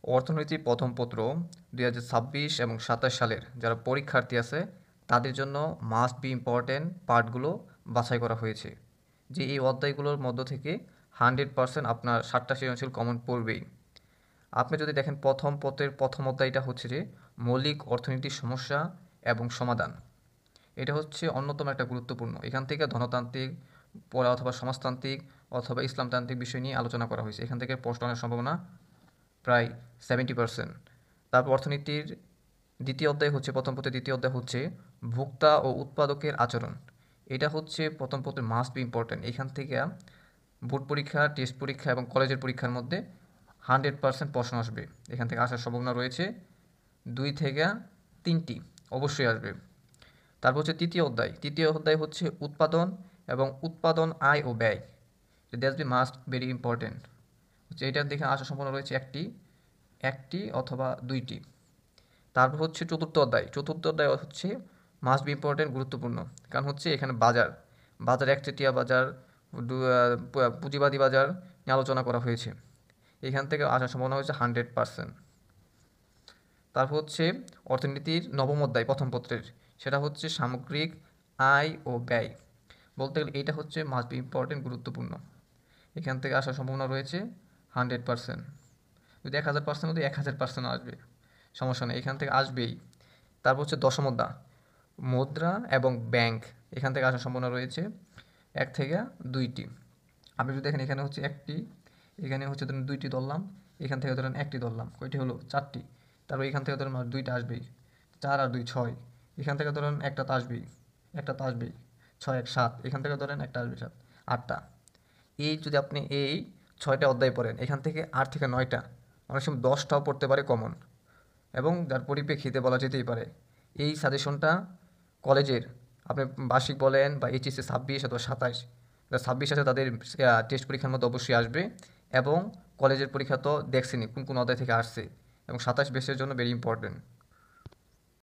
অর্থনীতি প্রথম পত্র 2026 এবং 27 সালের যারা পরীক্ষার্থী আছে তাদের জন্য মাস্ট বি ইম্পর্টেন্ট পার্টগুলো বাছাই করা হয়েছে, যে এই অধ্যায়গুলোর মধ্য থেকে 100% আপনার 7টা সৃজনশীল কমন পড়বেই। আপনি যদি দেখেন প্রথম পত্রের প্রথম অধ্যায়টা হচ্ছে যে মৌলিক অর্থনীতির সমস্যা এবং সমাধান। এটা হচ্ছে অন্যতম একটা গুরুত্বপূর্ণ। এখান থেকে ধনতান্ত্রিক পড়া অথবা সমাজতান্ত্রিক অথবা ইসলামতান্ত্রিক বিষয় নিয়ে আলোচনা করা হয়েছে। এখান থেকে প্রশ্ন আসার সম্ভাবনা প্রায় 70%। তারপর অর্থনীতির দ্বিতীয় অধ্যায় হচ্ছে, প্রথম পত্রের দ্বিতীয় অধ্যায় হচ্ছে ভোক্তা ও উৎপাদকের আচরণ। এটা হচ্ছে প্রথম পত্রের মাস্ট বি ইম্পর্টেন্ট। এখান থেকে বোর্ড পরীক্ষা, টেস্ট পরীক্ষা এবং কলেজের পরীক্ষার মধ্যে 100% প্রশ্ন আসবে। এখান থেকে আসার সম্ভাবনা রয়েছে 2 থেকে 3টি অবশ্যই আসবে। তারপর হচ্ছে তৃতীয় অধ্যায় হচ্ছে উৎপাদন এবং উৎপাদন আয় ও ব্যয়। That's B must very important হচ্ছে, এটার দেখে আসার সম্ভাবনা রয়েছে একটি অথবা 2টি। তারপর হচ্ছে চতুর্থ অধ্যায় হচ্ছে মাস্ট বি ইম্পর্টেন্ট, গুরুত্বপূর্ণ। কারণ হচ্ছে এখানে বাজার একচেটিয়া বাজার, পুঁজিবাদী বাজার নিয়ে আলোচনা করা হয়েছে। এখান থেকে আসার সম্ভাবনা হচ্ছে 100%। তারপর হচ্ছে অর্থনীতির নবম অধ্যায় প্রথম পত্রের, সেটা হচ্ছে সামগ্রিক আয় ও ব্যয়। বলতে গেলে এটা হচ্ছে মাস্ট বি ইম্পর্টেন্ট, গুরুত্বপূর্ণ। এখান থেকে আসার সম্ভাবনা রয়েছে 100%। যদি 1000% মধ্যে 1000% আসবে, সমস্যা নেই, এখান থেকে আসবেই। তারপর হচ্ছে দশম অধ্যায় মুদ্রা এবং ব্যাংক। এখান থেকে আসার সম্ভাবনা রয়েছে 1 থেকে 2টি। আপনি যদি দেখেন এখানে হচ্ছে একটি, এখানে হচ্ছে ধরুন 2টি ধরলাম, এখান থেকে ধরেন 1টি ধরলাম, কয়টি হলো 4টি। তারপর এখান থেকে ধরেন 2টা আসবেই, 4 আর 2 6। এখান থেকে ধরেন একটা তো আসবেই, 6 1 7। এখান থেকে ধরেন একটা আসবে 7, 8টা। এই যদি আপনি এই 6টা অধ্যায় পড়েন, এখান থেকে 8 থেকে 9টা, অনেক সময় 10টাও পড়তে পারে কমন, এবং যার পরিপ্রেক্ষিতে বলা যেতেই পারে এই সাজেশনটা কলেজের আপনি বার্ষিক বলেন বা এইচএসসি 26 অথবা 27, 26 আছে তাদের টেস্ট পরীক্ষার মধ্যে অবশ্যই আসবে, এবং কলেজের পরীক্ষা তো দেখছেনই কোন কোন অধ্যায় থেকে আসছে, এবং 27 বেসের জন্য ভেরি ইম্পর্টেন্ট।